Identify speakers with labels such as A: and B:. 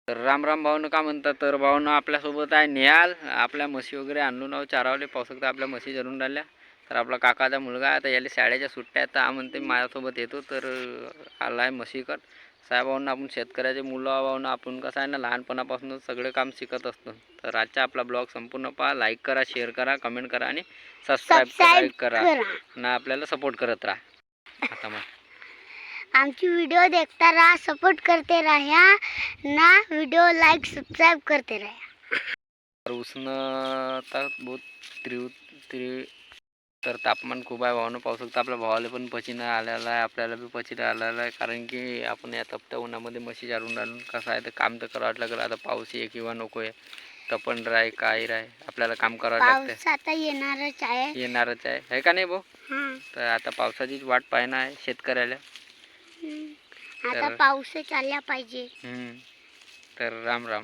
A: तर राम राम भाऊनं का म्हणतात, तर भाऊनं आपल्यासोबत आहे नेहाल. आपल्या म्हशी वगैरे आणलो नाव चारावले. पाहू शकता आपल्या म्हशी जरून राहिल्या. तर आपला काकाचा मुलगा आता याला शाळेच्या सुट्ट्या आहेत, तर म्हणते माझ्यासोबत येतो. तर आला आहे म्हशीकर. साहेबांना आपण शेतकऱ्याचे मुलं भाऊनं आपण कसं आहे ना, लहानपणापासूनच सगळे काम शिकत असतो. तर आजचा आपला ब्लॉग संपूर्ण पहा, लाईक करा, शेअर करा, कमेंट करा आणि सबस्क्राईब करा ना, आपल्याला सपोर्ट करत राहा. आता मग
B: आमची वीडियो देखता रहा, सपोर्ट करते रहा ना, वीडियो लाइक सब्सक्राइब करते रहा.
A: तर उष्णता बहुत तर तापमान खूप आहे भावानं. पाहू शकता आपल्या भावाला पण पचिना आलेला आहे, आपल्याला बी पचिना आलेला आहे. कारण की आपण या तपत्या उन्हामध्ये म्हशी चारून राहून कसं आहे, तर काम तर करावंच लागेल. आता पाऊस आहे किंवा नको आहे, तपण राय काय राय, आपल्याला काम करावं लागतं.
B: पाऊस आता येणारच
A: आहे का नाही भाऊ? तर आता पावसाचीच वाट पाहणं आहे शेतकऱ्याला.
B: आता पाऊस आला पाहिजे.
A: तर राम राम.